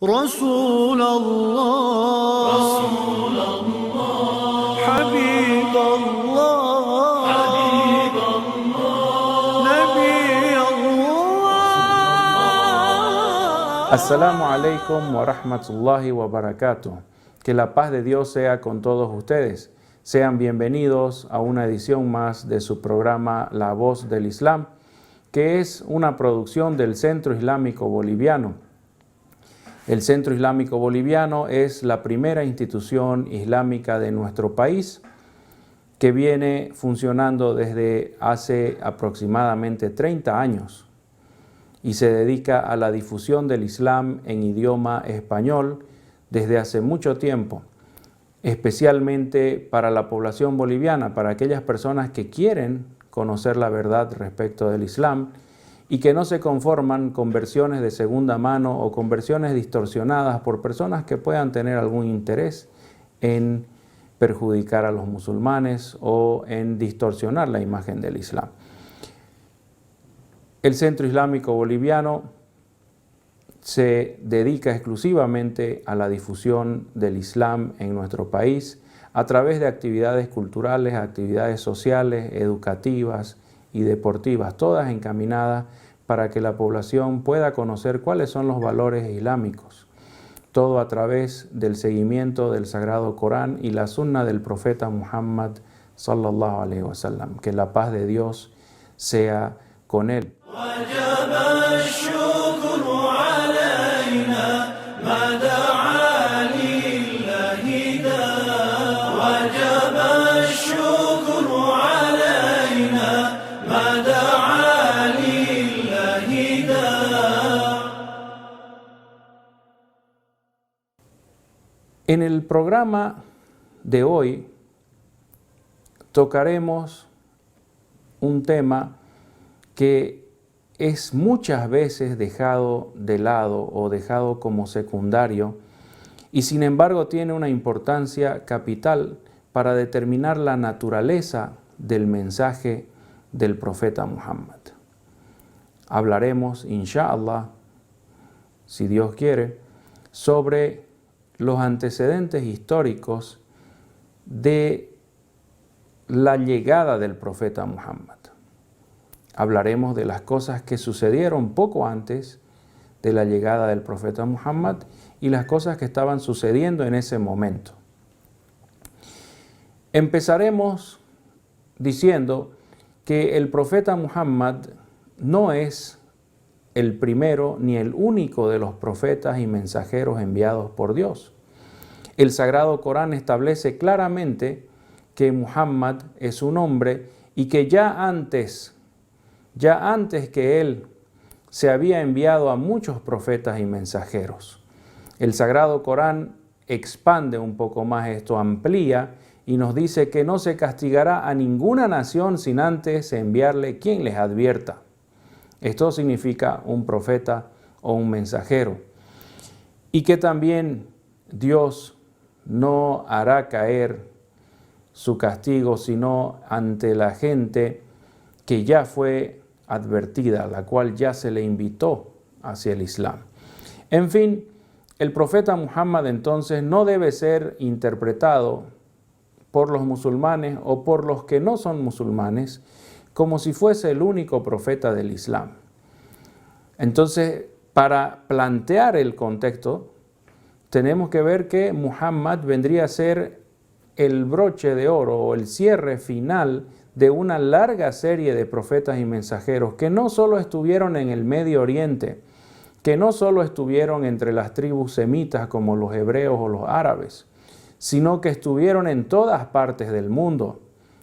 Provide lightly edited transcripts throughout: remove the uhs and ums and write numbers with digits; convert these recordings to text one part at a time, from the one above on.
رسول الله حبيب الله نبي الله. Assalamu alaikum wa rahmatullahi wa barakatuh. Que la paz de Dios sea con todos ustedes. Sean bienvenidos a una edición más de su programa La Voz del Islam, que es una producción del Centro Islámico Boliviano. El Centro Islámico Boliviano es la primera institución islámica de nuestro país que viene funcionando desde hace aproximadamente 30 años y se dedica a la difusión del Islam en idioma español desde hace mucho tiempo, especialmente para la población boliviana, para aquellas personas que quieren conocer la verdad respecto del Islam y que no se conforman con versiones de segunda mano o con versiones distorsionadas por personas que puedan tener algún interés en perjudicar a los musulmanes o en distorsionar la imagen del Islam. El Centro Islámico Boliviano se dedica exclusivamente a la difusión del Islam en nuestro país a través de actividades culturales, actividades sociales, educativas y deportivas, todas encaminadas para que la población pueda conocer cuáles son los valores islámicos. Todo a través del seguimiento del Sagrado Corán y la sunna del profeta Muhammad sallallahu alaihi wasallam. Que la paz de Dios sea con él. En el programa de hoy tocaremos un tema que es muchas veces dejado de lado o dejado como secundario y sin embargo tiene una importancia capital para determinar la naturaleza del mensaje del profeta Muhammad. Hablaremos, inshallah, si Dios quiere, sobre los antecedentes históricos de la llegada del profeta Muhammad. Hablaremos de las cosas que sucedieron poco antes de la llegada del profeta Muhammad y las cosas que estaban sucediendo en ese momento. Empezaremos diciendo que el profeta Muhammad no es el primero ni el único de los profetas y mensajeros enviados por Dios. El Sagrado Corán establece claramente que Muhammad es un hombre y que ya antes que él se había enviado a muchos profetas y mensajeros. El Sagrado Corán expande un poco más esto, amplía y nos dice que no se castigará a ninguna nación sin antes enviarle quien les advierta. Esto significa un profeta o un mensajero. Y que también Dios no hará caer su castigo sino ante la gente que ya fue advertida, la cual ya se le invitó hacia el Islam. En fin, el profeta Muhammad entonces no debe ser interpretado por los musulmanes o por los que no son musulmanes como si fuese el único profeta del Islam. Entonces, para plantear el contexto, tenemos que ver que Muhammad vendría a ser el broche de oro o el cierre final de una larga serie de profetas y mensajeros que no solo estuvieron en el Medio Oriente, que no solo estuvieron entre las tribus semitas como los hebreos o los árabes, sino que estuvieron en todas partes del mundo.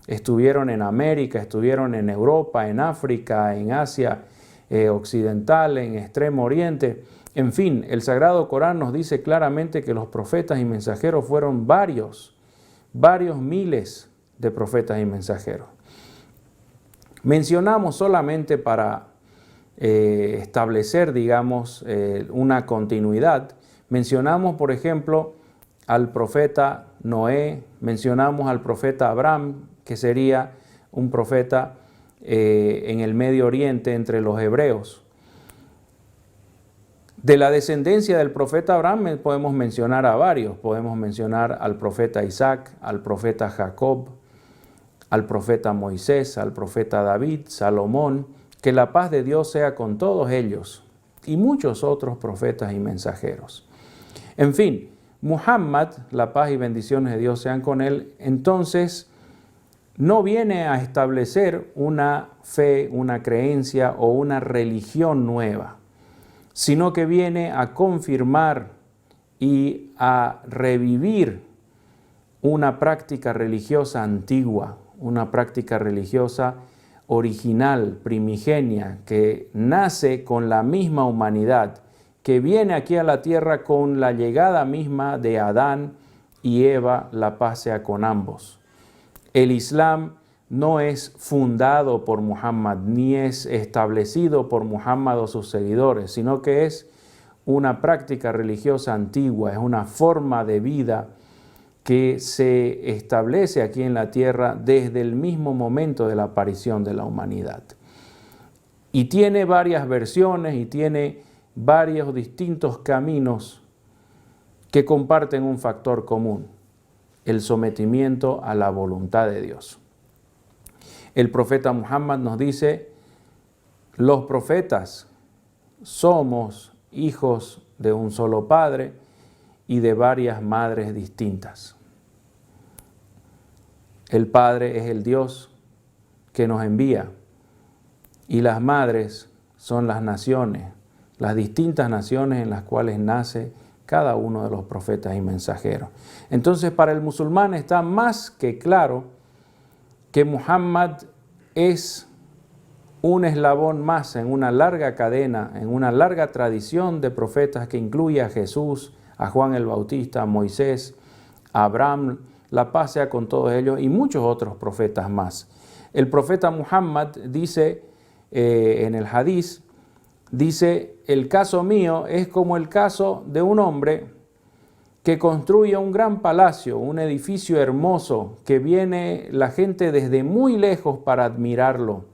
Estuvieron en América, estuvieron en Europa, en África, en Asia Occidental, en Extremo Oriente. En fin, el Sagrado Corán nos dice claramente que los profetas y mensajeros fueron varios miles de profetas y mensajeros. Mencionamos solamente para establecer, digamos, una continuidad. Mencionamos, por ejemplo, al profeta Noé, mencionamos al profeta Abraham, que sería un profeta en el Medio Oriente entre los hebreos. De la descendencia del profeta Abraham podemos mencionar a varios. Podemos mencionar al profeta Isaac, al profeta Jacob, al profeta Moisés, al profeta David, Salomón. Que la paz de Dios sea con todos ellos y muchos otros profetas y mensajeros. En fin, Muhammad, la paz y bendiciones de Dios sean con él, entonces no viene a establecer una fe, una creencia o una religión nueva, sino que viene a confirmar y a revivir una práctica religiosa antigua, una práctica religiosa original, primigenia, que nace con la misma humanidad, que viene aquí a la tierra con la llegada misma de Adán y Eva, la paz sea con ambos. El Islam no es fundado por Muhammad, ni es establecido por Muhammad o sus seguidores, sino que es una práctica religiosa antigua, es una forma de vida que se establece aquí en la tierra desde el mismo momento de la aparición de la humanidad. Y tiene varias versiones y tiene varios distintos caminos que comparten un factor común: el sometimiento a la voluntad de Dios. El profeta Muhammad nos dice: los profetas somos hijos de un solo padre y de varias madres distintas. El Padre es el Dios que nos envía y las madres son las naciones, las distintas naciones en las cuales nace cada uno de los profetas y mensajeros. Entonces, para el musulmán está más que claro que Muhammad es un eslabón más en una larga cadena, en una larga tradición de profetas que incluye a Jesús, a Juan el Bautista, a Moisés, a Abraham, la paz sea con todos ellos, y muchos otros profetas más. El profeta Muhammad dice en el hadiz, dice: el caso mío es como el caso de un hombre que construye un gran palacio, un edificio hermoso, que viene la gente desde muy lejos para admirarlo,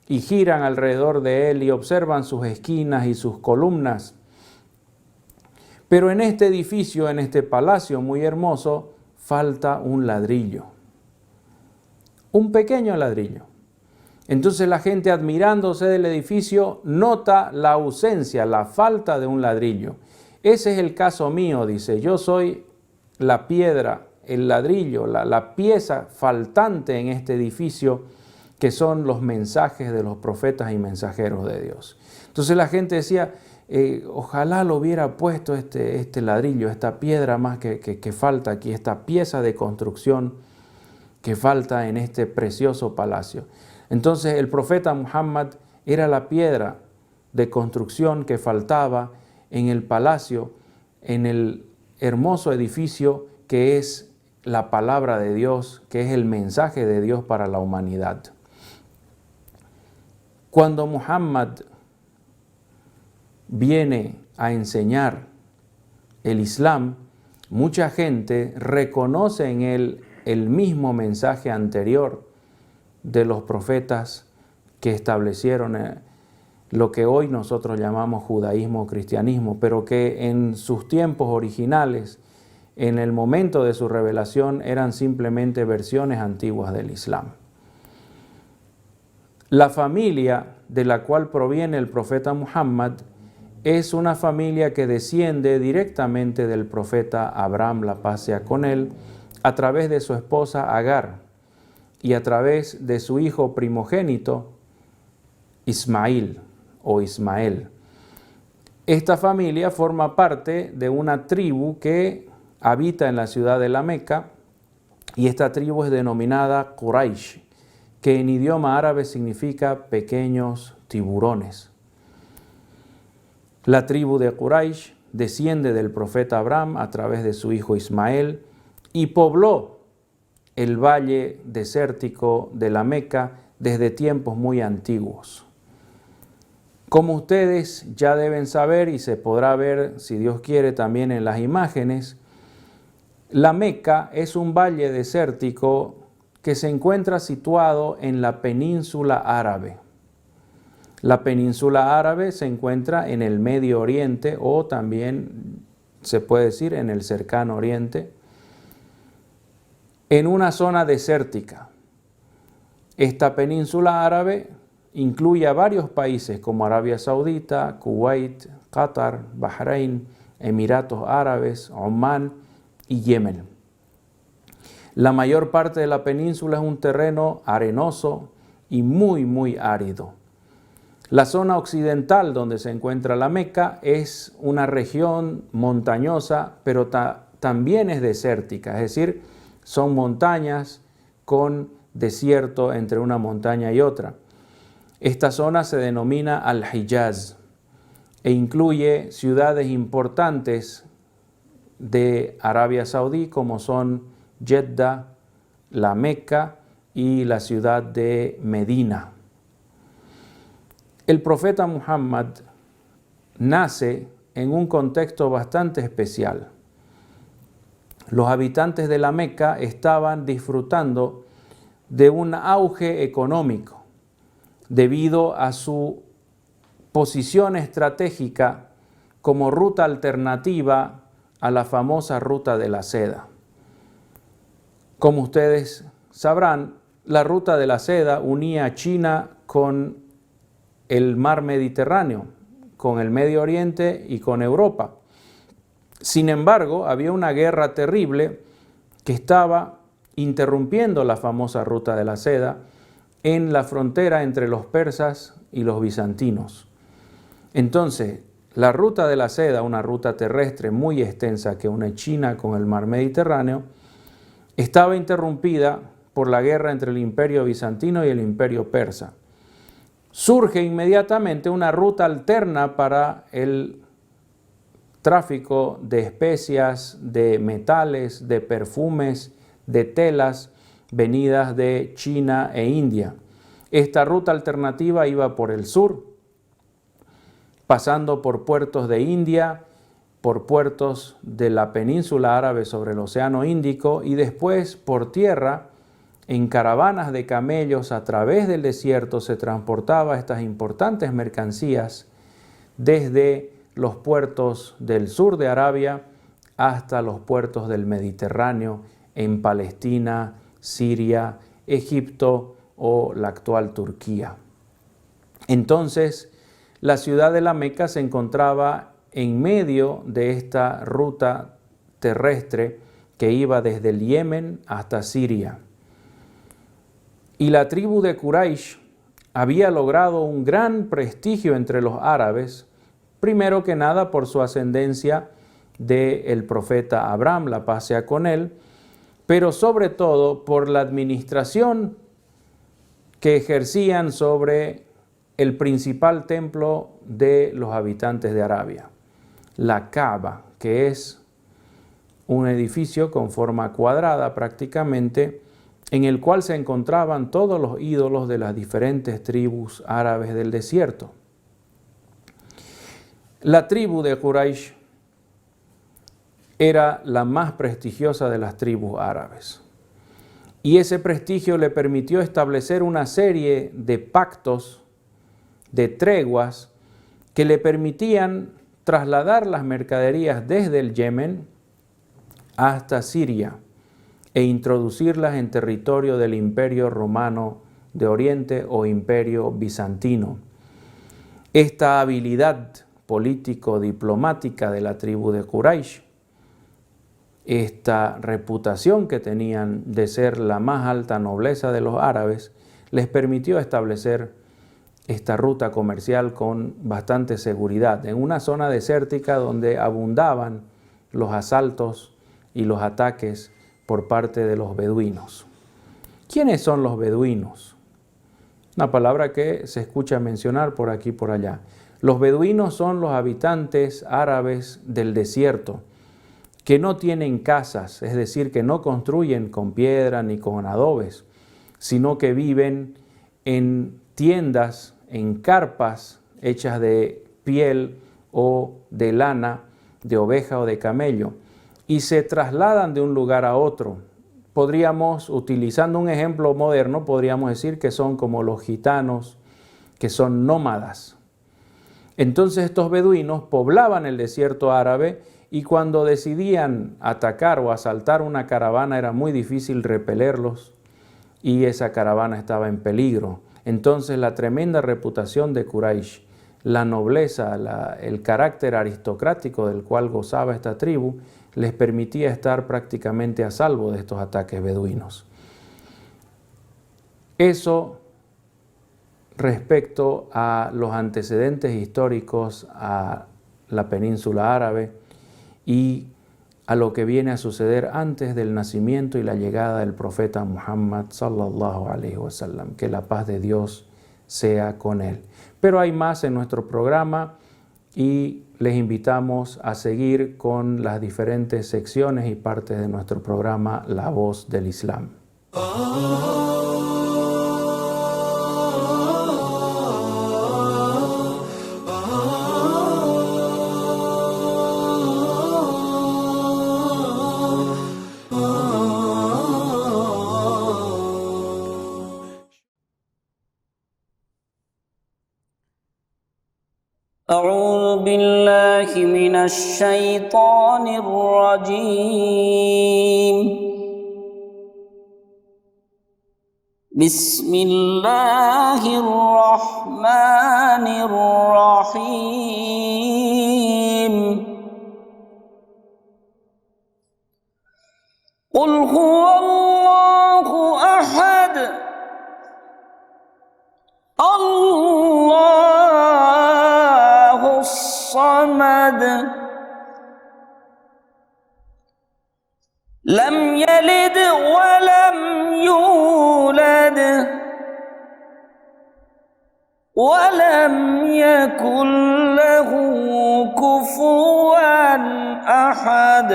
y giran alrededor de él y observan sus esquinas y sus columnas. Pero en este edificio, en este palacio muy hermoso, falta un ladrillo, un pequeño ladrillo. Entonces la gente, admirándose del edificio, nota la ausencia, la falta de un ladrillo. Ese es el caso mío, dice: yo soy la piedra, el ladrillo, la pieza faltante en este edificio, que son los mensajes de los profetas y mensajeros de Dios. Entonces la gente decía: ojalá lo hubiera puesto este ladrillo, esta piedra más que falta aquí, esta pieza de construcción que falta en este precioso palacio. Entonces el profeta Muhammad era la piedra de construcción que faltaba en el palacio, en el hermoso edificio que es la palabra de Dios, que es el mensaje de Dios para la humanidad. Cuando Muhammad viene a enseñar el Islam, mucha gente reconoce en él el mismo mensaje anterior de los profetas que establecieron lo que hoy nosotros llamamos judaísmo o cristianismo, pero que en sus tiempos originales, en el momento de su revelación, eran simplemente versiones antiguas del Islam. La familia de la cual proviene el profeta Muhammad es una familia que desciende directamente del profeta Abraham, la paz sea con él, a través de su esposa Agar y a través de su hijo primogénito Ismail o Ismael. Esta familia forma parte de una tribu que habita en la ciudad de la Meca, y esta tribu es denominada Quraysh, que en idioma árabe significa pequeños tiburones. La tribu de Quraysh desciende del profeta Abraham a través de su hijo Ismael y pobló el valle desértico de la Meca desde tiempos muy antiguos. Como ustedes ya deben saber, y se podrá ver, si Dios quiere, también en las imágenes, la Meca es un valle desértico que se encuentra situado en la península árabe. La península árabe se encuentra en el Medio Oriente o también se puede decir en el Cercano Oriente, en una zona desértica. Esta península árabe incluye a varios países como Arabia Saudita, Kuwait, Qatar, Bahrein, Emiratos Árabes, Omán y Yemen. La mayor parte de la península es un terreno arenoso y muy árido. La zona occidental donde se encuentra la Meca es una región montañosa, pero también es desértica, es decir, son montañas con desierto entre una montaña y otra. Esta zona se denomina Al-Hijaz e incluye ciudades importantes de Arabia Saudí como son Jeddah, la Meca y la ciudad de Medina. El profeta Muhammad nace en un contexto bastante especial. Los habitantes de la Meca estaban disfrutando de un auge económico debido a su posición estratégica como ruta alternativa a la famosa ruta de la seda. Como ustedes sabrán, la ruta de la seda unía China con el mar Mediterráneo, con el Medio Oriente y con Europa. Sin embargo, había una guerra terrible que estaba interrumpiendo la famosa ruta de la seda en la frontera entre los persas y los bizantinos. Entonces, la ruta de la seda, una ruta terrestre muy extensa que une China con el mar Mediterráneo, estaba interrumpida por la guerra entre el imperio bizantino y el imperio persa. Surge inmediatamente una ruta alterna para el tráfico de especias, de metales, de perfumes, de telas venidas de China e India. Esta ruta alternativa iba por el sur, pasando por puertos de India, por puertos de la península árabe sobre el Océano Índico y después por tierra. En caravanas de camellos a través del desierto se transportaba estas importantes mercancías desde los puertos del sur de Arabia hasta los puertos del Mediterráneo en Palestina, Siria, Egipto o la actual Turquía. Entonces, la ciudad de la Meca se encontraba en medio de esta ruta terrestre que iba desde el Yemen hasta Siria. Y la tribu de Quraysh había logrado un gran prestigio entre los árabes, primero que nada por su ascendencia del profeta Abraham, la paz sea con él, pero sobre todo por la administración que ejercían sobre el principal templo de los habitantes de Arabia, la Kaaba, que es un edificio con forma cuadrada prácticamente, en el cual se encontraban todos los ídolos de las diferentes tribus árabes del desierto. La tribu de Quraysh era la más prestigiosa de las tribus árabes. Y ese prestigio le permitió establecer una serie de pactos, de treguas, que le permitían trasladar las mercaderías desde el Yemen hasta Siria e introducirlas en territorio del Imperio Romano de Oriente o Imperio Bizantino. Esta habilidad político-diplomática de la tribu de Quraysh, esta reputación que tenían de ser la más alta nobleza de los árabes, les permitió establecer esta ruta comercial con bastante seguridad, en una zona desértica donde abundaban los asaltos y los ataques por parte de los beduinos. ¿Quiénes son los beduinos? Una palabra que se escucha mencionar por aquí y por allá. Los beduinos son los habitantes árabes del desierto, que no tienen casas, es decir, que no construyen con piedra ni con adobes, sino que viven en tiendas, en carpas hechas de piel o de lana, de oveja o de camello, y se trasladan de un lugar a otro. Podríamos, utilizando un ejemplo moderno, podríamos decir que son como los gitanos que son nómadas. Entonces estos beduinos poblaban el desierto árabe y cuando decidían atacar o asaltar una caravana era muy difícil repelerlos y esa caravana estaba en peligro. Entonces la tremenda reputación de Quraysh, la nobleza, el carácter aristocrático del cual gozaba esta tribu, les permitía estar prácticamente a salvo de estos ataques beduinos. Eso respecto a los antecedentes históricos a la península árabe y a lo que viene a suceder antes del nacimiento y la llegada del profeta Muhammad sallallahu alaihi wasallam. Que la paz de Dios sea con él. Pero hay más en nuestro programa y les invitamos a seguir con las diferentes secciones y partes de nuestro programa La Voz del Islam. أعوذ بالله من الشيطان الرجيم. بسم الله الرحمن الرحيم. قل هو الله أحد الله الصمد لم يلد ولم يولد ولم يكن له كفوا أحد.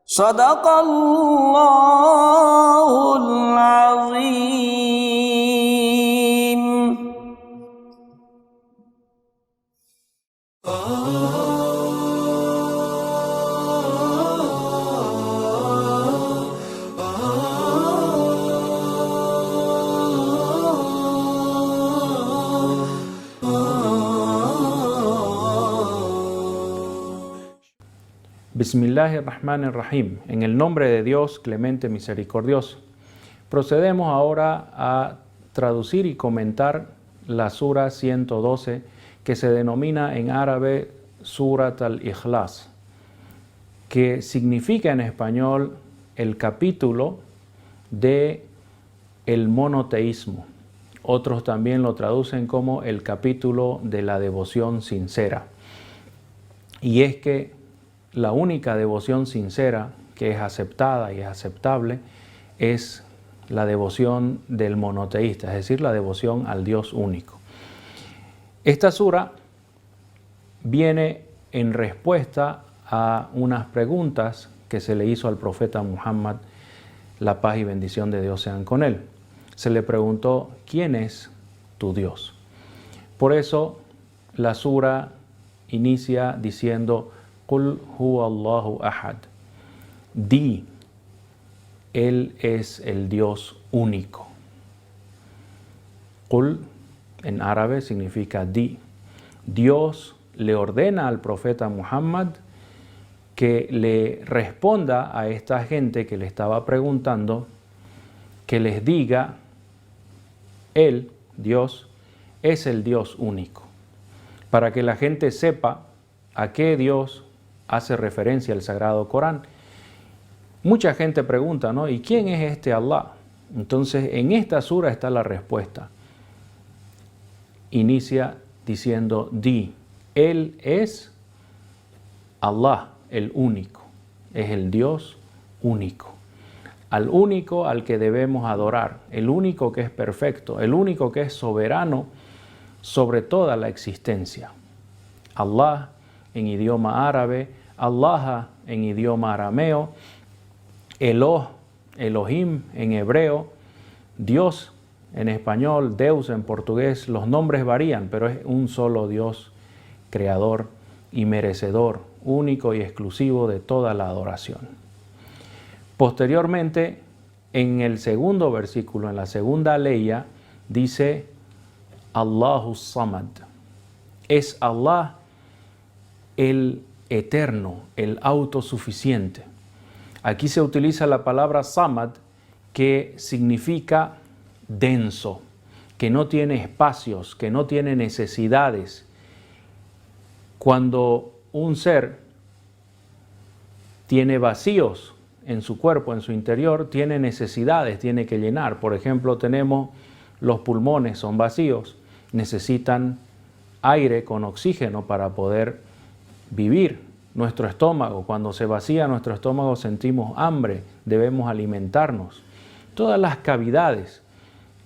صدق الله العظيم. Bismillahirrahmanirrahim. En el nombre de Dios, clemente, misericordioso. Procedemos ahora a traducir y comentar la sura 112, que se denomina en árabe Surat al-Ikhlas, que significa en español el capítulo de el monoteísmo. Otros también lo traducen como el capítulo de la devoción sincera. Y es que la única devoción sincera que es aceptada y es aceptable es la devoción del monoteísta, es decir, la devoción al Dios único. Esta sura viene en respuesta a unas preguntas que se le hizo al profeta Muhammad, la paz y bendición de Dios sean con él. Se le preguntó, ¿quién es tu Dios? Por eso la sura inicia diciendo, Qul huwa Allahu ahad. Di, Él es el Dios único. Qul en árabe significa di. Dios le ordena al profeta Muhammad que le responda a esta gente que le estaba preguntando, que les diga, Él, Dios, es el Dios único. Para que la gente sepa a qué Dios hace referencia el Sagrado Corán. Mucha gente pregunta, ¿no? ¿Y quién es este Allah? Entonces, en esta sura está la respuesta. Inicia diciendo, di, Él es Allah, el único. Es el Dios único. Al único al que debemos adorar. El único que es perfecto. El único que es soberano sobre toda la existencia. Allah en idioma árabe, Allah en idioma arameo, Eloh, Elohim en hebreo, Dios en español, Deus en portugués. Los nombres varían, pero es un solo Dios, creador y merecedor, único y exclusivo de toda la adoración. Posteriormente, en el segundo versículo, en la segunda leya, dice Allahu Samad. Es Allah el eterno, el autosuficiente. Aquí se utiliza la palabra Samad, que significa denso, que no tiene espacios, que no tiene necesidades. Cuando un ser tiene vacíos en su cuerpo, en su interior, tiene necesidades, tiene que llenar. Por ejemplo, tenemos los pulmones, son vacíos, necesitan aire con oxígeno para poder vivir. Nuestro estómago, cuando se vacía nuestro estómago sentimos hambre, debemos alimentarnos. Todas las cavidades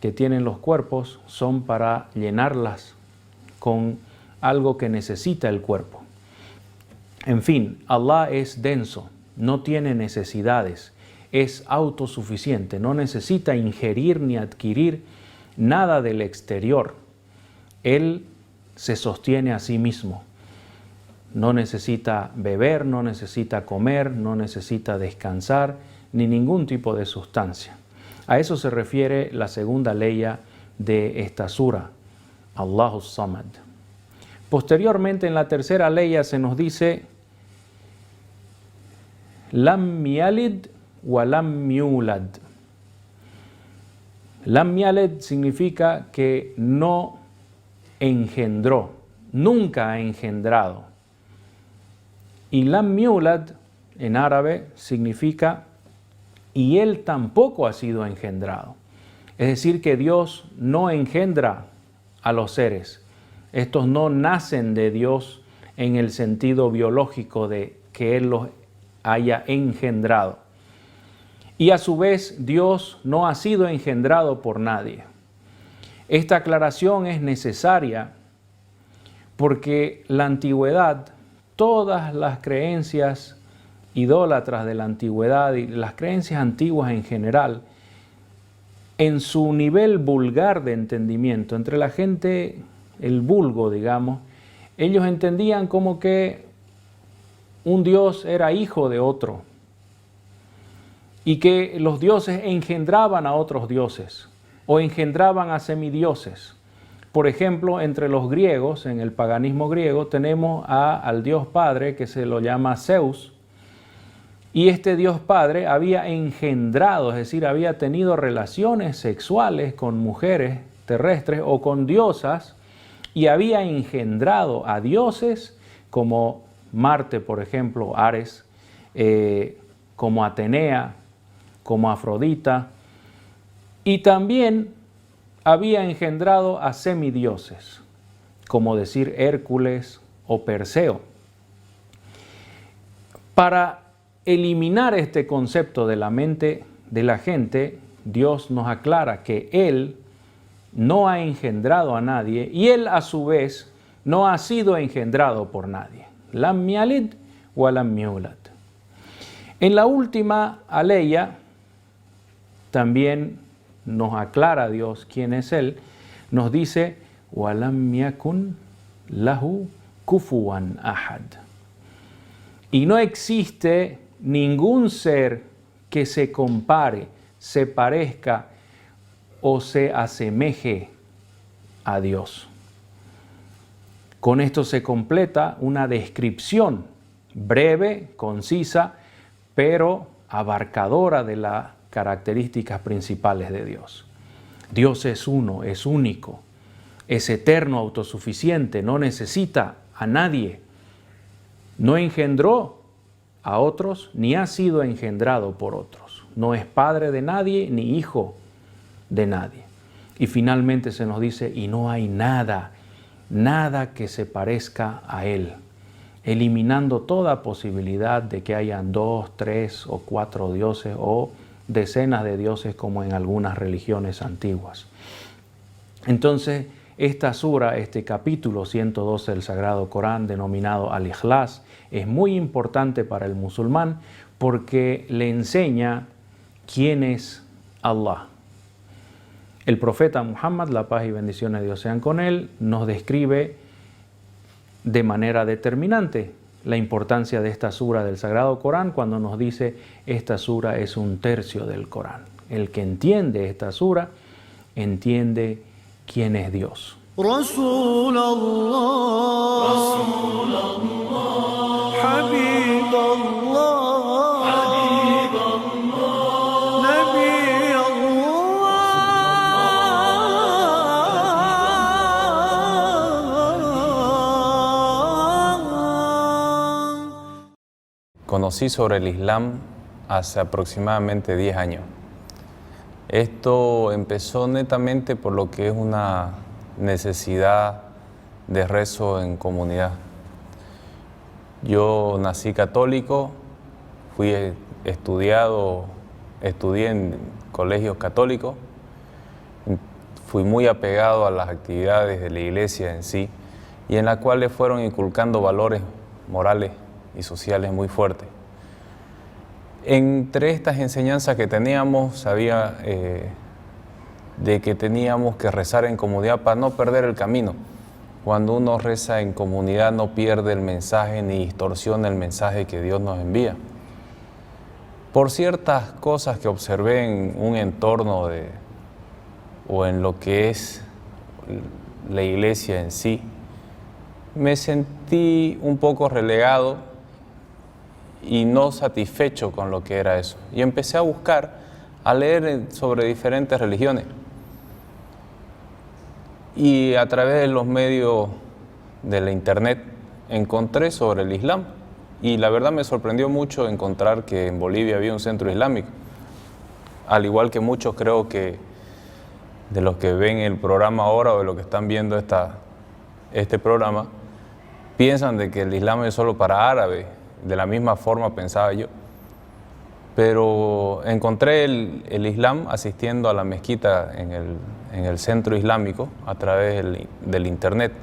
que tienen los cuerpos son para llenarlas con algo que necesita el cuerpo. En fin, Allah es denso, no tiene necesidades, es autosuficiente, no necesita ingerir ni adquirir nada del exterior. Él se sostiene a sí mismo. No necesita beber, no necesita comer, no necesita descansar, ni ningún tipo de sustancia. A eso se refiere la segunda leya de esta sura, Allahu Samad. Posteriormente, en la tercera leya se nos dice Lam yalid wa lam yulad. Lam yalid significa que no engendró, nunca ha engendrado. Y lam yulad en árabe significa y él tampoco ha sido engendrado. Es decir, que Dios no engendra a los seres. Estos no nacen de Dios en el sentido biológico de que Él los haya engendrado. Y a su vez, Dios no ha sido engendrado por nadie. Esta aclaración es necesaria porque la antigüedad, todas las creencias idólatras de la antigüedad y las creencias antiguas en general, en su nivel vulgar de entendimiento, entre la gente, el vulgo, digamos, ellos entendían como que un dios era hijo de otro y que los dioses engendraban a otros dioses o engendraban a semidioses. Por ejemplo, entre los griegos, en el paganismo griego, tenemos al dios padre que se lo llama Zeus, y este dios padre había engendrado, es decir, había tenido relaciones sexuales con mujeres terrestres o con diosas, y había engendrado a dioses como Marte, por ejemplo, Ares, como Atenea, como Afrodita, y también había engendrado a semidioses, como decir Hércules o Perseo. Para eliminar este concepto de la mente de la gente, Dios nos aclara que Él no ha engendrado a nadie y Él a su vez no ha sido engendrado por nadie. Lam yalid wa lam yulad. En la última aleya también nos aclara Dios quién es Él. Nos dice wa lam yakun lahu kufuwan ahad. Y no existe ningún ser que se compare, se parezca o se asemeje a Dios. Con esto se completa una descripción breve, concisa, pero abarcadora de las características principales de Dios. Dios es uno, es único, es eterno, autosuficiente, no necesita a nadie, no engendró a otros, ni ha sido engendrado por otros. No es padre de nadie, ni hijo de nadie. Y finalmente se nos dice, y no hay nada que se parezca a Él, eliminando toda posibilidad de que hayan 2, 3 o 4 dioses o decenas de dioses como en algunas religiones antiguas. Entonces, esta sura, este capítulo 112 del Sagrado Corán, denominado Al-Ikhlas, es muy importante para el musulmán porque le enseña quién es Allah. El profeta Muhammad, la paz y bendiciones de Dios sean con él, nos describe de manera determinante la importancia de esta sura del Sagrado Corán cuando nos dice esta sura es un tercio del Corán. El que entiende esta sura entiende quién es Dios. رسول الله حبيب الله نبي الله. Conocí sobre el Islam hace aproximadamente 10 años. Esto empezó netamente por lo que es una necesidad de rezo en comunidad. Yo nací católico, estudié en colegios católicos, fui muy apegado a las actividades de la iglesia en sí y en las cuales fueron inculcando valores morales y sociales muy fuertes. Entre estas enseñanzas que teníamos, sabía de que teníamos que rezar en comunidad para no perder el camino. Cuando uno reza en comunidad no pierde el mensaje ni distorsiona el mensaje que Dios nos envía. Por ciertas cosas que observé en un entorno o en lo que es la iglesia en sí, me sentí un poco relegado y no satisfecho con lo que era eso. Y empecé a buscar, a leer sobre diferentes religiones. Y a través de los medios de la internet encontré sobre el Islam. Y la verdad me sorprendió mucho encontrar que en Bolivia había un centro islámico. Al igual que muchos creo que de los que ven el programa ahora o de los que están viendo este programa, piensan de que el Islam es solo para árabes. De la misma forma pensaba yo. Pero encontré el Islam asistiendo a la mezquita en el centro islámico a través del internet.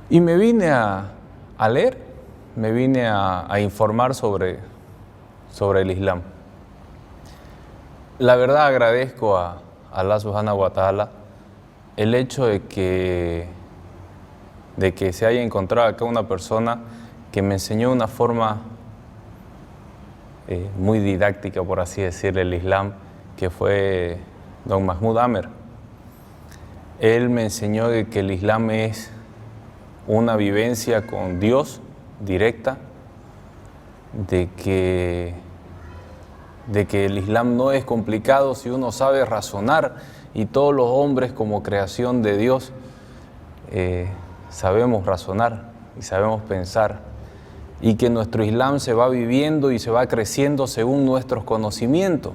Y me vine a leer, me vine a informar sobre el Islam. La verdad agradezco a Allah Subhanahu wa Ta'ala el hecho de que se haya encontrado acá una persona que me enseñó una forma muy didáctica, por así decirlo, el Islam, que fue don Mahmoud Amer. Él me enseñó de que el Islam es una vivencia con Dios directa, de que el Islam no es complicado si uno sabe razonar, y todos los hombres como creación de Dios sabemos razonar y sabemos pensar, y que nuestro Islam se va viviendo y se va creciendo según nuestros conocimientos.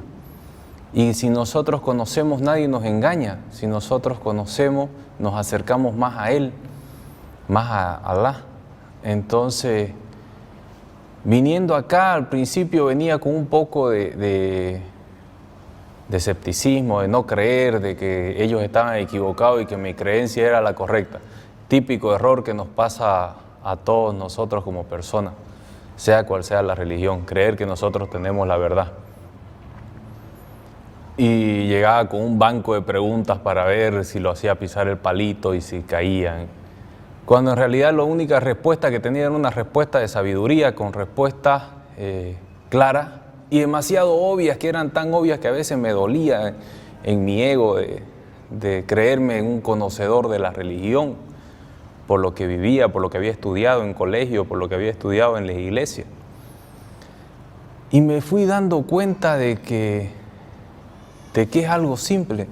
Y si nosotros conocemos, nadie nos engaña. Si nosotros conocemos, nos acercamos más a Él, más a Allah. Entonces, viniendo acá, al principio venía con un poco de escepticismo, de no creer, de que ellos estaban equivocados y que mi creencia era la correcta. Típico error que nos pasa a todos nosotros como personas, sea cual sea la religión, creer que nosotros tenemos la verdad. Y llegaba con un banco de preguntas para ver si lo hacía pisar el palito y si caían. Cuando en realidad la única respuesta que tenía era una respuesta de sabiduría, con respuestas claras y demasiado obvias, que eran tan obvias que a veces me dolía en mi ego de creerme un conocedor de la religión, por lo que vivía, por lo que había estudiado en colegio, por lo que había estudiado en la iglesia. Y me fui dando cuenta de que es algo simple,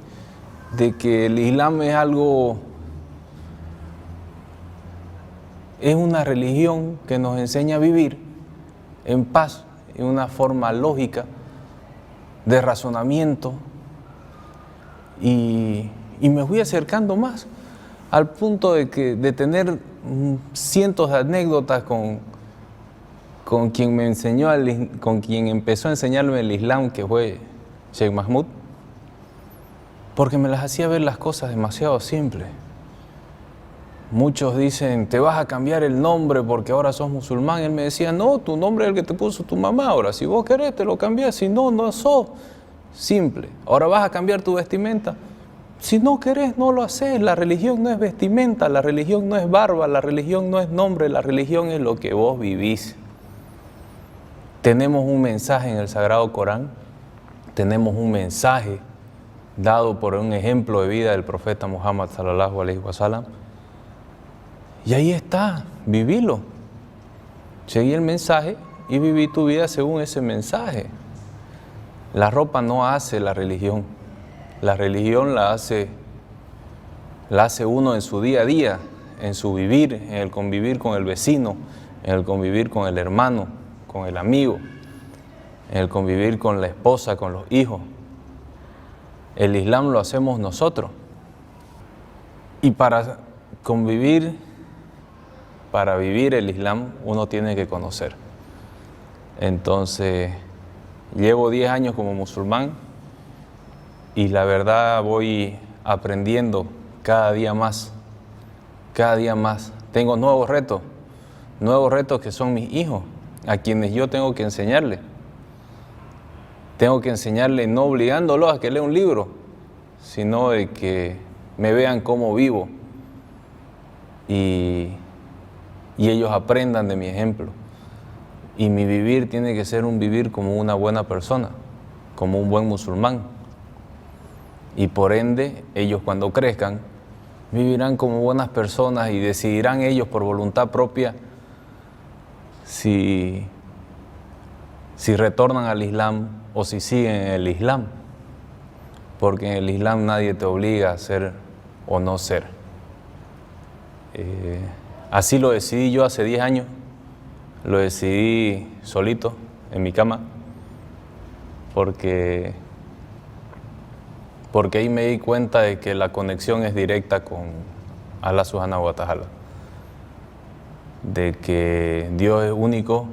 de que el Islam es una religión que nos enseña a vivir en paz, en una forma lógica, de razonamiento, y me fui acercando más, al punto de tener cientos de anécdotas con quien empezó a enseñarme el Islam, que fue Sheikh Mahmoud, porque me las hacía ver las cosas demasiado simples. Muchos dicen, te vas a cambiar el nombre porque ahora sos musulmán. Él me decía, no, tu nombre es el que te puso tu mamá, ahora si vos querés te lo cambiás, si no, no sos. Simple. Ahora vas a cambiar tu vestimenta. Si no querés, no lo haces. La religión no es vestimenta, la religión no es barba, la religión no es nombre, la religión es lo que vos vivís. Tenemos un mensaje en el Sagrado Corán, tenemos un mensaje dado por un ejemplo de vida del profeta Muhammad sallallahu alaihi wasallam. Y ahí está, vivilo. Seguí el mensaje y viví tu vida según ese mensaje. La ropa no hace la religión. La religión la hace uno en su día a día, en su vivir, en el convivir con el vecino, en el convivir con el hermano, con el amigo, en el convivir con la esposa, con los hijos. El Islam lo hacemos nosotros. Y para convivir, para vivir el Islam, uno tiene que conocer. Entonces, llevo 10 años como musulmán y la verdad voy aprendiendo cada día más. Cada día más. Tengo nuevos retos que son mis hijos, a quienes yo tengo que enseñarles. Tengo que enseñarles no obligándolos a que lean un libro, sino de que me vean cómo vivo y ellos aprendan de mi ejemplo. Y mi vivir tiene que ser un vivir como una buena persona, como un buen musulmán. Y por ende, ellos cuando crezcan, vivirán como buenas personas y decidirán ellos por voluntad propia si retornan al Islam o si siguen en el Islam. Porque en el Islam nadie te obliga a ser o no ser. Así lo decidí yo hace 10 años. Lo decidí solito, en mi cama, porque ahí me di cuenta de que la conexión es directa con Allah Subhanahu wa Ta'ala, de que Dios es único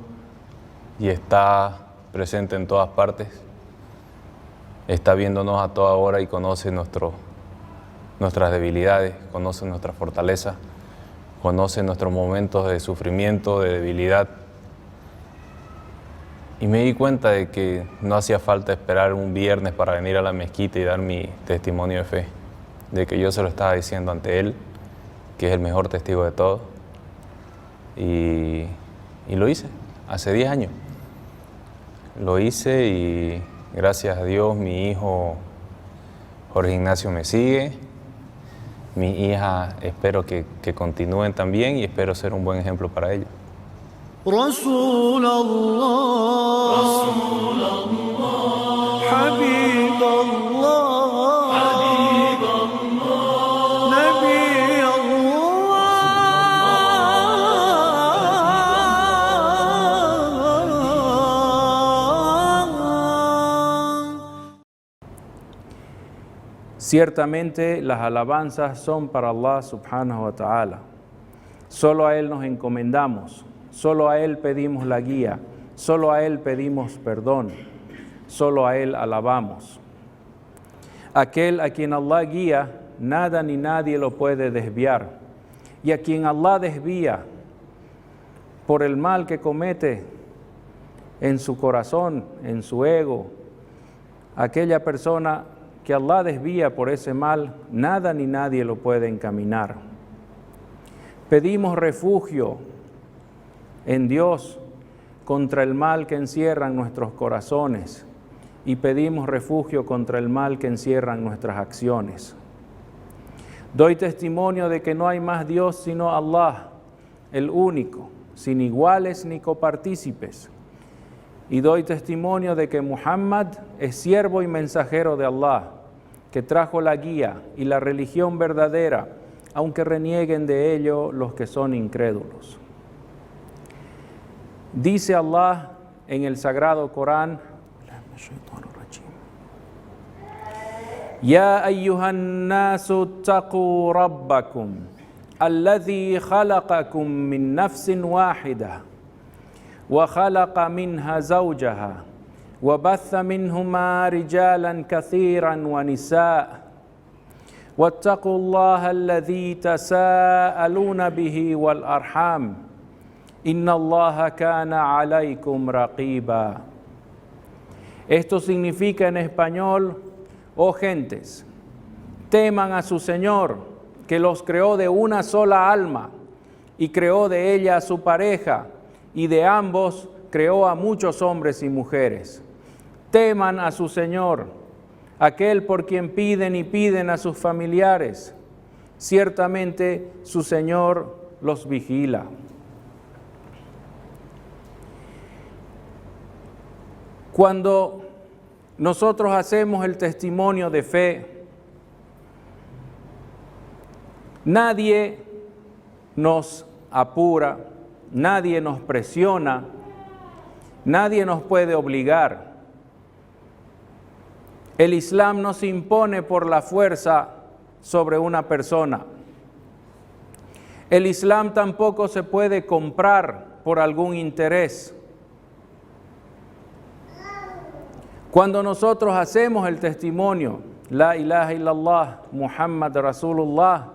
y está presente en todas partes, está viéndonos a toda hora y conoce nuestras debilidades, conoce nuestras fortalezas, conoce nuestros momentos de sufrimiento, de debilidad. Y me di cuenta de que no hacía falta esperar un viernes para venir a la mezquita y dar mi testimonio de fe, de que yo se lo estaba diciendo ante Él, que es el mejor testigo de todo. Y lo hice, hace 10 años. Lo hice y gracias a Dios mi hijo Jorge Ignacio me sigue. Mi hija espero que continúen también y espero ser un buen ejemplo para ellos. رسول الله حبيب الله نبي الله. Ciertamente las alabanzas son para Allah subhanahu wa ta'ala. Solo a Él nos encomendamos. Solo a Él pedimos la guía, solo a Él pedimos perdón, solo a Él alabamos. Aquel a quien Allah guía, nada ni nadie lo puede desviar. Y a quien Allah desvía por el mal que comete en su corazón, en su ego, aquella persona que Allah desvía por ese mal, nada ni nadie lo puede encaminar. Pedimos refugio en Dios contra el mal que encierran nuestros corazones y pedimos refugio contra el mal que encierran nuestras acciones. Doy testimonio de que no hay más Dios sino Allah, el único, sin iguales ni copartícipes. Y doy testimonio de que Muhammad es siervo y mensajero de Allah, que trajo la guía y la religión verdadera, aunque renieguen de ello los que son incrédulos. Dice Allah en el Sagrado Corán: Ya ayyuhan nasu taqu rabbakum alladhi khalaqakum min nafsin wahidah wa khalaqa minha zawjaha wa batha minhuma rijalan kathiran wa nisaa wattaqu Allaha alladhi tasaaluna bihi wal arham Inna Allaha kana alaykum raqiba. Esto significa en español: oh gentes, teman a su Señor, que los creó de una sola alma, y creó de ella a su pareja, y de ambos creó a muchos hombres y mujeres. Teman a su Señor, aquel por quien piden y piden a sus familiares. Ciertamente su Señor los vigila. Cuando nosotros hacemos el testimonio de fe, nadie nos apura, nadie nos presiona, nadie nos puede obligar. El Islam no se impone por la fuerza sobre una persona. El Islam tampoco se puede comprar por algún interés. Cuando nosotros hacemos el testimonio, La ilaha illallah, Muhammad Rasulullah,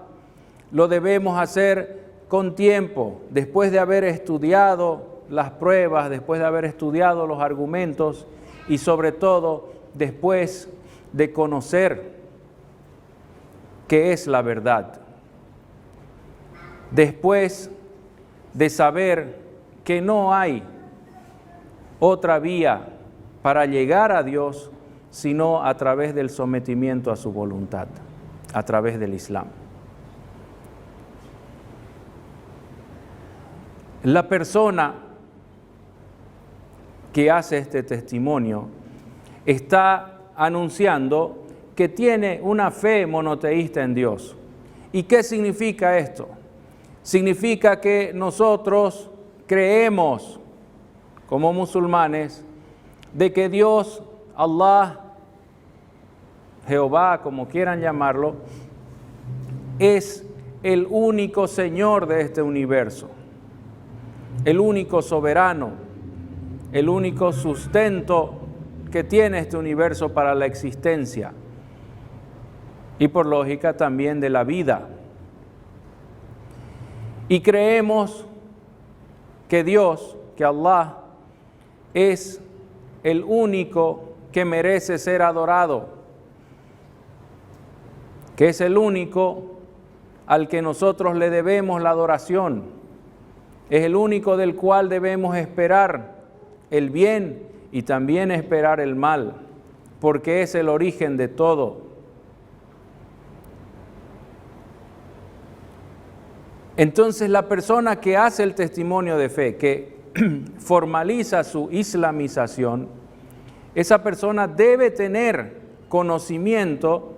lo debemos hacer con tiempo, después de haber estudiado las pruebas, después de haber estudiado los argumentos y sobre todo después de conocer qué es la verdad. Después de saber que no hay otra vía para llegar a Dios, sino a través del sometimiento a su voluntad, a través del Islam. La persona que hace este testimonio está anunciando que tiene una fe monoteísta en Dios. ¿Y qué significa esto? Significa que nosotros creemos, como musulmanes, de que Dios, Allah, Jehová, como quieran llamarlo, es el único Señor de este universo, el único soberano, el único sustento que tiene este universo para la existencia y por lógica también de la vida. Y creemos que Dios, que Allah, es el único que merece ser adorado, que es el único al que nosotros le debemos la adoración, es el único del cual debemos esperar el bien y también esperar el mal, porque es el origen de todo. Entonces la persona que hace el testimonio de fe, que formaliza su islamización, esa persona debe tener conocimiento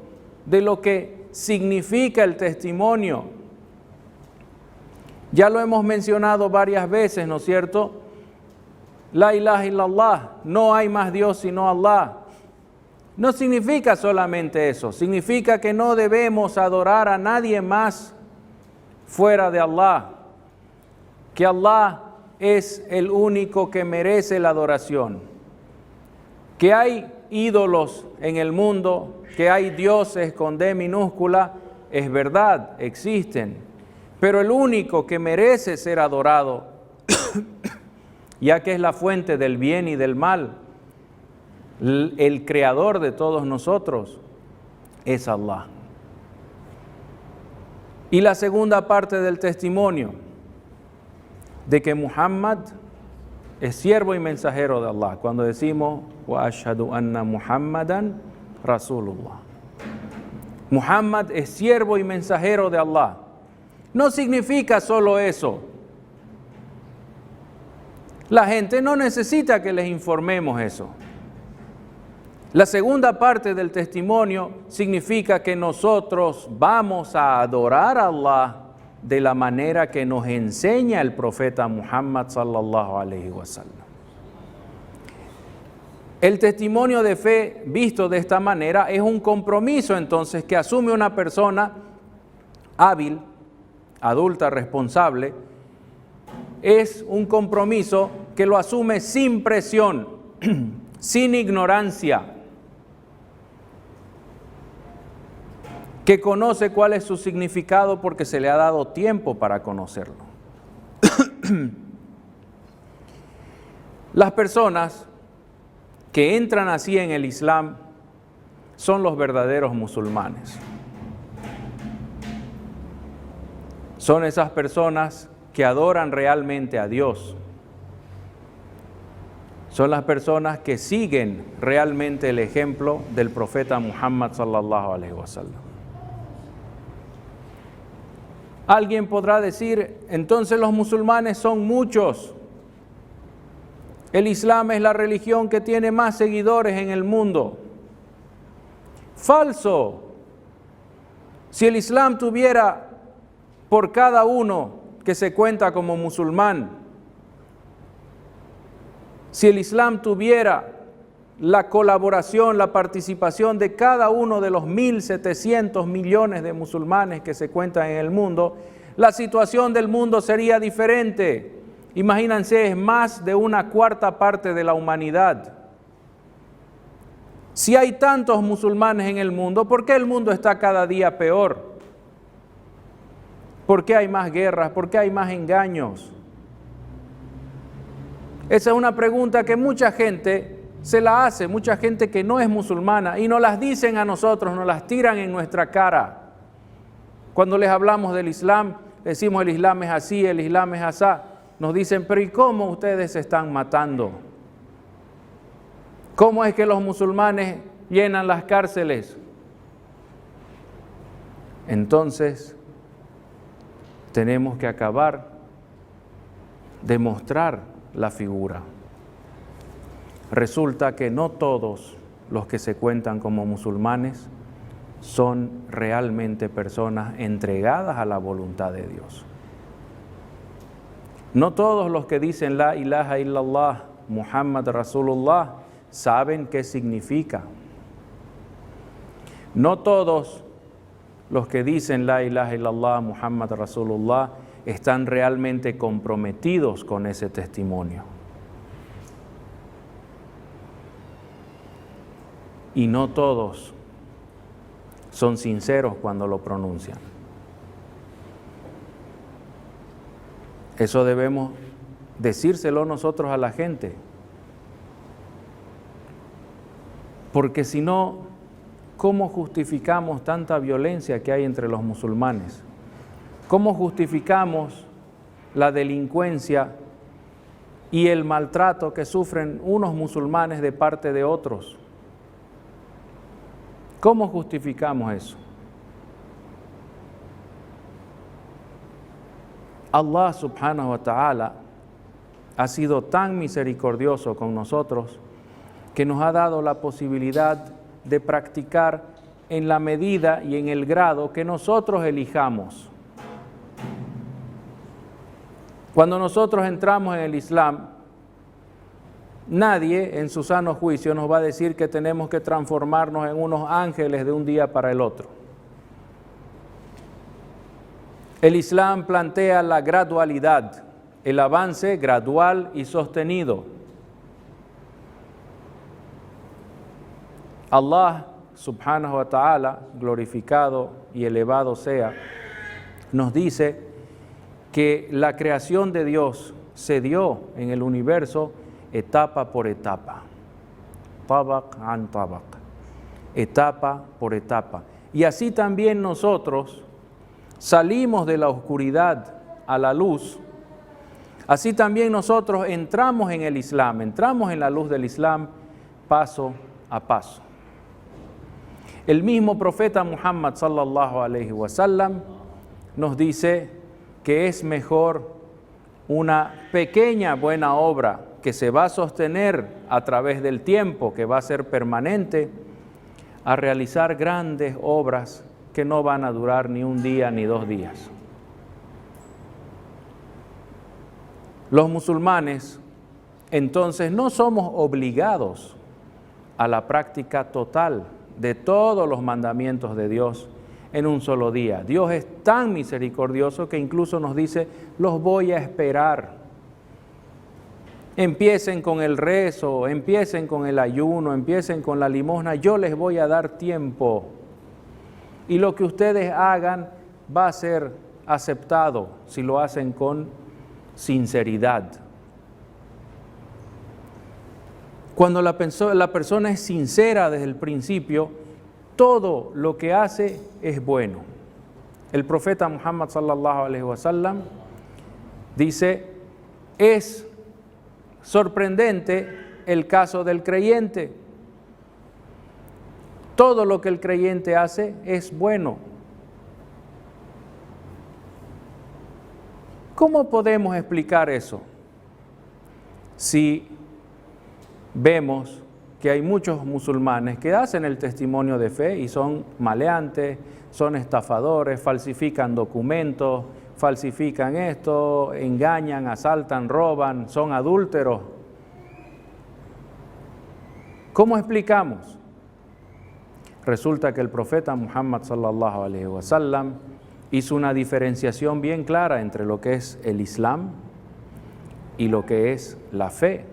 de lo que significa el testimonio. Ya lo hemos mencionado varias veces, ¿no es cierto? La ilaha illallah, no hay más Dios sino Allah. No significa solamente eso, significa que no debemos adorar a nadie más fuera de Allah, que Allah es el único que merece la adoración, que hay ídolos en el mundo, que hay dioses con D minúscula, es verdad, existen, pero el único que merece ser adorado, ya que es la fuente del bien y del mal, el creador de todos nosotros, es Allah. Y la segunda parte del testimonio, de que Muhammad es siervo y mensajero de Allah, cuando decimos wa ashhadu anna Muhammadan Rasulullah. Muhammad es siervo y mensajero de Allah. No significa solo eso. La gente no necesita que les informemos eso. La segunda parte del testimonio significa que nosotros vamos a adorar a Allah de la manera que nos enseña el profeta Muhammad sallallahu alaihi wasallam. El testimonio de fe visto de esta manera es un compromiso entonces que asume una persona hábil, adulta, responsable. Es un compromiso que lo asume sin presión, sin ignorancia, que conoce cuál es su significado porque se le ha dado tiempo para conocerlo. Las personas que entran así en el Islam son los verdaderos musulmanes. Son esas personas que adoran realmente a Dios. son las personas que siguen realmente el ejemplo del profeta Muhammad sallallahu alaihi wasallam. Alguien podrá decir, entonces los musulmanes son muchos. El Islam es la religión que tiene más seguidores en el mundo. Falso. Si el Islam tuviera por cada uno que se cuenta como musulmán, si el Islam tuviera la colaboración, la participación de cada uno de los 1.700 millones de musulmanes que se cuentan en el mundo, la situación del mundo sería diferente. Imagínense, es más de 1/4 parte de la humanidad. Si hay tantos musulmanes en el mundo, ¿por qué el mundo está cada día peor? ¿Por qué hay más guerras? ¿Por qué hay más engaños? Esa es una pregunta que mucha gente se la hace, mucha gente que no es musulmana, y nos las dicen a nosotros, nos las tiran en nuestra cara. Cuando les hablamos del Islam, decimos el Islam es así, el Islam es asá. Nos dicen, pero ¿y cómo ustedes se están matando? ¿Cómo es que los musulmanes llenan las cárceles? Entonces, tenemos que acabar de mostrar la figura. Resulta que no todos los que se cuentan como musulmanes son realmente personas entregadas a la voluntad de Dios. No todos los que dicen la ilaha illallah, Muhammad Rasulullah, saben qué significa. No todos los que dicen la ilaha illallah, Muhammad Rasulullah, están realmente comprometidos con ese testimonio. Y no todos son sinceros cuando lo pronuncian. Eso debemos decírselo nosotros a la gente. Porque si no, ¿cómo justificamos tanta violencia que hay entre los musulmanes? ¿Cómo justificamos la delincuencia y el maltrato que sufren unos musulmanes de parte de otros? ¿Cómo justificamos eso? Allah subhanahu wa ta'ala ha sido tan misericordioso con nosotros que nos ha dado la posibilidad de practicar en la medida y en el grado que nosotros elijamos. Cuando nosotros entramos en el Islam, nadie en su sano juicio nos va a decir que tenemos que transformarnos en unos ángeles de un día para el otro. El Islam plantea la gradualidad, el avance gradual y sostenido. Allah subhanahu wa ta'ala, glorificado y elevado sea, nos dice que la creación de Dios se dio en el universo etapa por etapa, tabaq an tabaq, etapa por etapa. Y así también nosotros salimos de la oscuridad a la luz, así también nosotros entramos en el Islam, entramos en la luz del Islam paso a paso. El mismo profeta Muhammad sallallahu alaihi wasallam nos dice que es mejor una pequeña buena obra que se va a sostener a través del tiempo, que va a ser permanente, a realizar grandes obras que no van a durar ni un día ni 2 días. Los musulmanes, entonces, no somos obligados a la práctica total de todos los mandamientos de Dios en un solo día. Dios es tan misericordioso que incluso nos dice, los voy a esperar. Empiecen con el rezo, empiecen con el ayuno, empiecen con la limosna, yo les voy a dar tiempo. Y lo que ustedes hagan va a ser aceptado si lo hacen con sinceridad. Cuando la persona es sincera desde el principio, todo lo que hace es bueno. El profeta Muhammad sallallahu alaihi wasallam dice, es sorprendente el caso del creyente. Todo lo que el creyente hace es bueno. ¿Cómo podemos explicar eso? Si vemos que hay muchos musulmanes que hacen el testimonio de fe y son maleantes, son estafadores, falsifican documentos, falsifican esto, engañan, asaltan, roban, son adúlteros. ¿Cómo explicamos? Resulta que el profeta Muhammad sallallahu alaihi wasallam hizo una diferenciación bien clara entre lo que es el Islam y lo que es la fe.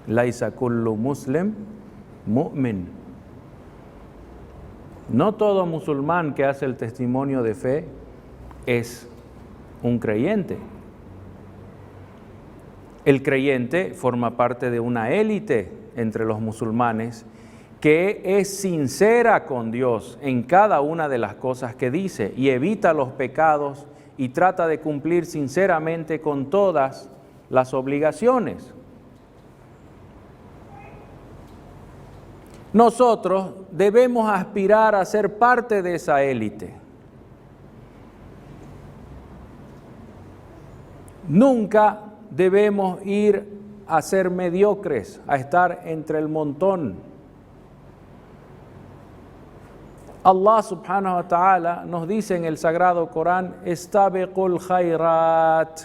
Laisa kullu muslim mu'min. No todo musulmán que hace el testimonio de fe es un creyente. El creyente forma parte de una élite entre los musulmanes que es sincera con Dios en cada una de las cosas que dice y evita los pecados y trata de cumplir sinceramente con todas las obligaciones. Nosotros debemos aspirar a ser parte de esa élite. Nunca debemos ir a ser mediocres, a estar entre el montón. Allah subhanahu wa ta'ala nos dice en el Sagrado Corán, Estabiqul khairat.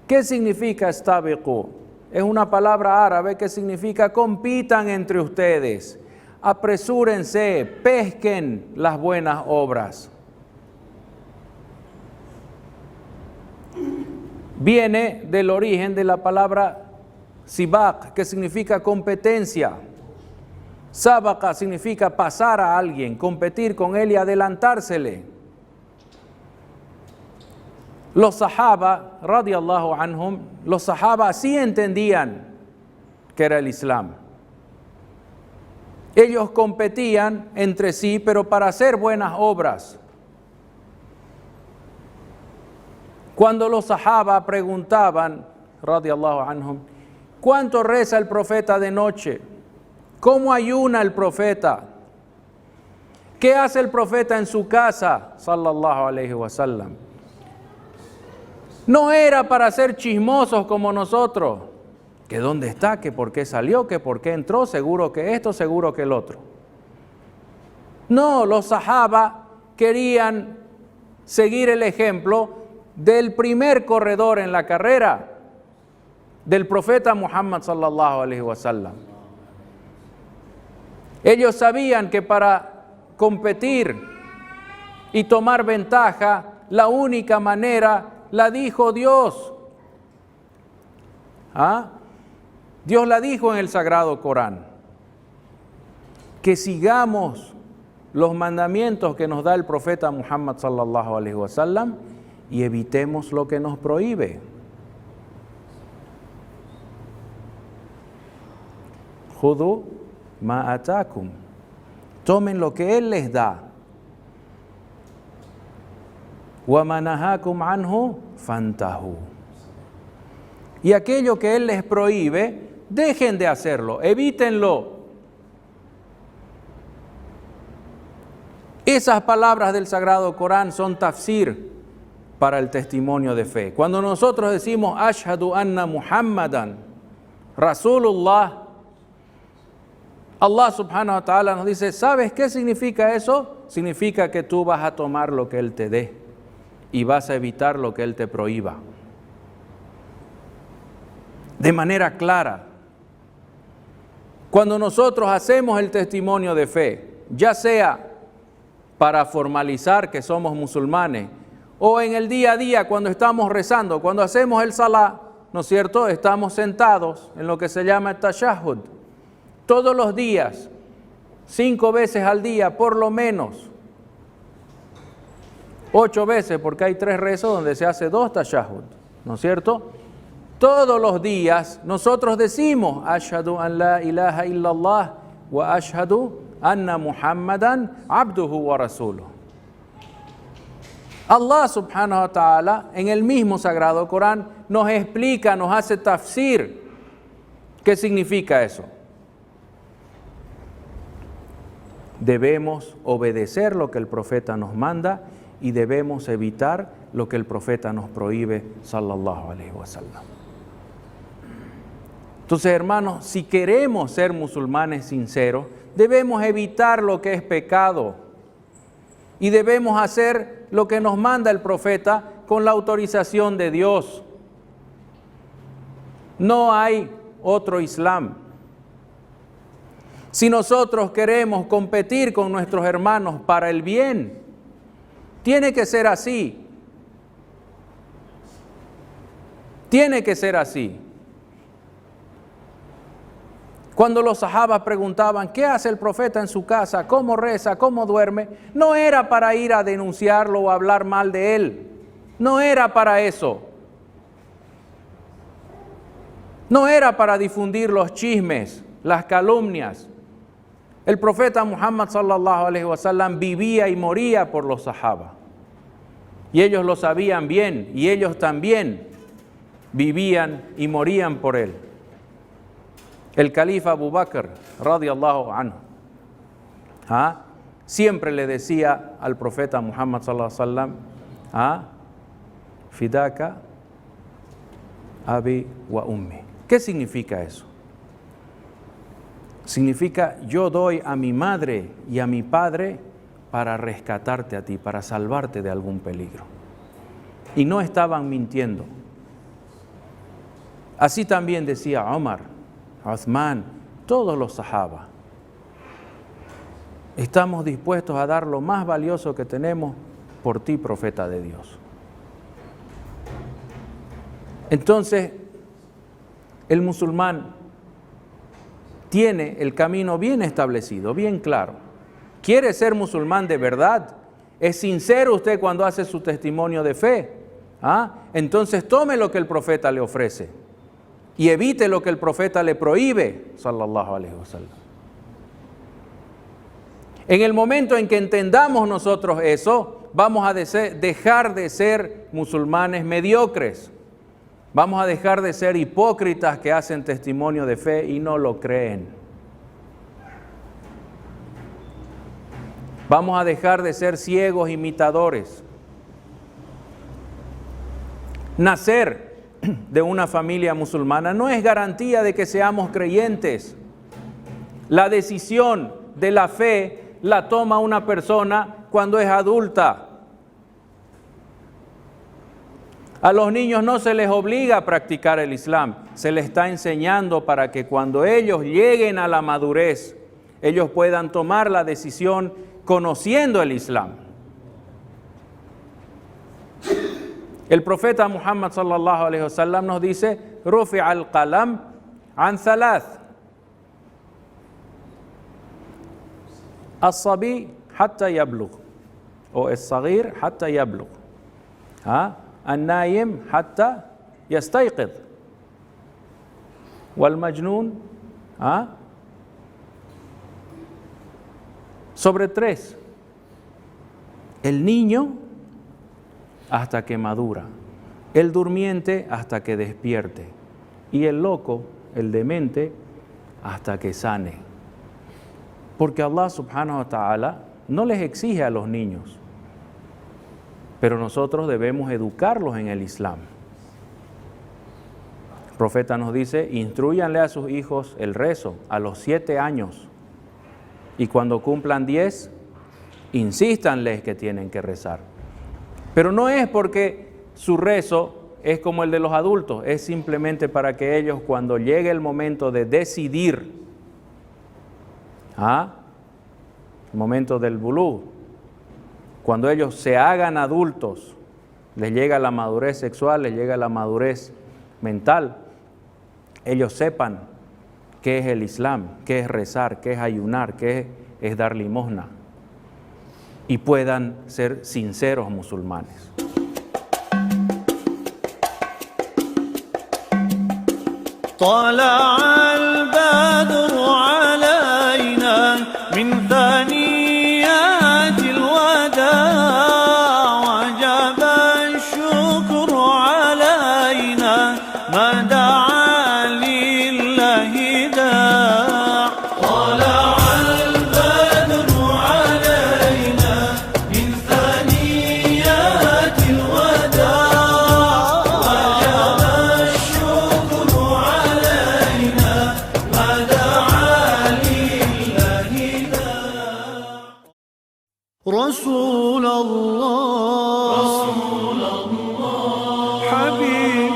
¿Qué significa estabiqu? Es una palabra árabe que significa compitan entre ustedes, apresúrense, pesquen las buenas obras. Viene del origen de la palabra sibaq, que significa competencia. Sabaqa significa pasar a alguien, competir con él y adelantársele. Los sahaba, radiyallahu anhum, los sahaba así entendían que era el Islam. Ellos competían entre sí, pero para hacer buenas obras. Cuando los sahaba preguntaban, radiyallahu anhum, ¿cuánto reza el profeta de noche? ¿Cómo ayuna el profeta? ¿Qué hace el profeta en su casa? Sallallahu alaihi wasallam. No era para ser chismosos como nosotros. ¿Que dónde está? ¿Que por qué salió? ¿Que por qué entró? Seguro que esto, seguro que el otro. No, los sahaba querían seguir el ejemplo del primer corredor en la carrera, del profeta Muhammad sallallahu alaihi wasallam. Ellos sabían que para competir y tomar ventaja, la única manera la dijo Dios. Dios la dijo en el Sagrado Corán. Que sigamos los mandamientos que nos da el profeta Muhammad sallallahu alaihi wasallam y evitemos lo que nos prohíbe. Judú ma atakum. Tomen lo que Él les da. Wa ma nahakum anhu fantahu. Y aquello que Él les prohíbe, dejen de hacerlo, evítenlo. Esas palabras del Sagrado Corán son tafsir para el testimonio de fe. Cuando nosotros decimos Ashhadu anna Muhammadan Rasulullah, Allah subhanahu wa ta'ala nos dice, ¿sabes qué significa eso? Significa que tú vas a tomar lo que Él te dé y vas a evitar lo que Él te prohíba. De manera clara. Cuando nosotros hacemos el testimonio de fe, ya sea para formalizar que somos musulmanes, o en el día a día cuando estamos rezando, cuando hacemos el salah, ¿no es cierto? Estamos sentados en lo que se llama el tashahhud. Todos los días, 5 veces al día, por lo menos. 8 veces, porque hay 3 rezos donde se hace 2 tashahhud, ¿no es cierto? Todos los días nosotros decimos Ashhadu an la ilaha illallah wa ashhadu anna Muhammadan abduhu wa rasuluh. Allah subhanahu wa ta'ala en el mismo Sagrado Corán nos explica, nos hace tafsir ¿Qué significa eso? Debemos obedecer lo que el profeta nos manda y debemos evitar lo que el profeta nos prohíbe, sallallahu alaihi wasallam. Entonces, hermanos, si queremos ser musulmanes sinceros, debemos evitar lo que es pecado y debemos hacer lo que nos manda el profeta con la autorización de Dios. No hay otro Islam. Si nosotros queremos competir con nuestros hermanos para el bien, tiene que ser así. Tiene que ser así. Cuando los sahabas preguntaban, ¿qué hace el profeta en su casa? ¿Cómo reza? ¿Cómo duerme? No era para ir a denunciarlo o hablar mal de él. No era para eso. No era para difundir los chismes, las calumnias. El profeta Muhammad sallallahu alaihi wasallam vivía y moría por los sahabas. Y ellos lo sabían bien y ellos también vivían y morían por él. El califa Abu Bakr, radiyallahu anhu, siempre le decía al profeta Muhammad sallallahu alaihi wasallam, fidaka abi wa ummi. ¿Qué significa eso? Significa, yo doy a mi madre y a mi padre para rescatarte a ti, para salvarte de algún peligro. Y no estaban mintiendo. Así también decía Omar, Uthman, todos los sahaba. Estamos dispuestos a dar lo más valioso que tenemos por ti, profeta de Dios. Entonces, el musulmán tiene el camino bien establecido, bien claro. ¿Quiere ser musulmán de verdad? ¿Es sincero usted cuando hace su testimonio de fe? Entonces tome lo que el profeta le ofrece y evite lo que el profeta le prohíbe, sallallahu alaihi wasallam. En el momento en que entendamos nosotros eso, vamos a dejar de ser musulmanes mediocres. Vamos a dejar de ser hipócritas que hacen testimonio de fe y no lo creen. Vamos a dejar de ser ciegos imitadores. Nacer de una familia musulmana no es garantía de que seamos creyentes. La decisión de la fe la toma una persona cuando es adulta. A los niños no se les obliga a practicar el Islam, se les está enseñando para que cuando ellos lleguen a la madurez, ellos puedan tomar la decisión conociendo el Islam. El profeta Muhammad sallallahu alaihi wasallam nos dice, rufi'a al-qalam an thalath. As-sabi hatta yablugh, o as-saghir hatta yablugh. النايم حتى يستيقظ والمجنون sobre 3. El niño hasta que madura, el durmiente hasta que despierte y el loco, el demente, hasta que sane. Porque Allah subhanahu wa ta'ala no les exige a los niños, pero nosotros debemos educarlos en el Islam. El profeta nos dice, instrúyanle a sus hijos el rezo a los 7 años y cuando cumplan 10, insístanles que tienen que rezar. Pero no es porque su rezo es como el de los adultos, es simplemente para que ellos cuando llegue el momento de decidir, el momento del bulugh, cuando ellos se hagan adultos, les llega la madurez sexual, les llega la madurez mental, ellos sepan qué es el Islam, qué es rezar, qué es ayunar, qué es dar limosna, y puedan ser sinceros musulmanes. طلع البدر علينا من ثنيات الوداع وجب الشكر علينا ما دعا لله رسول الله حبيب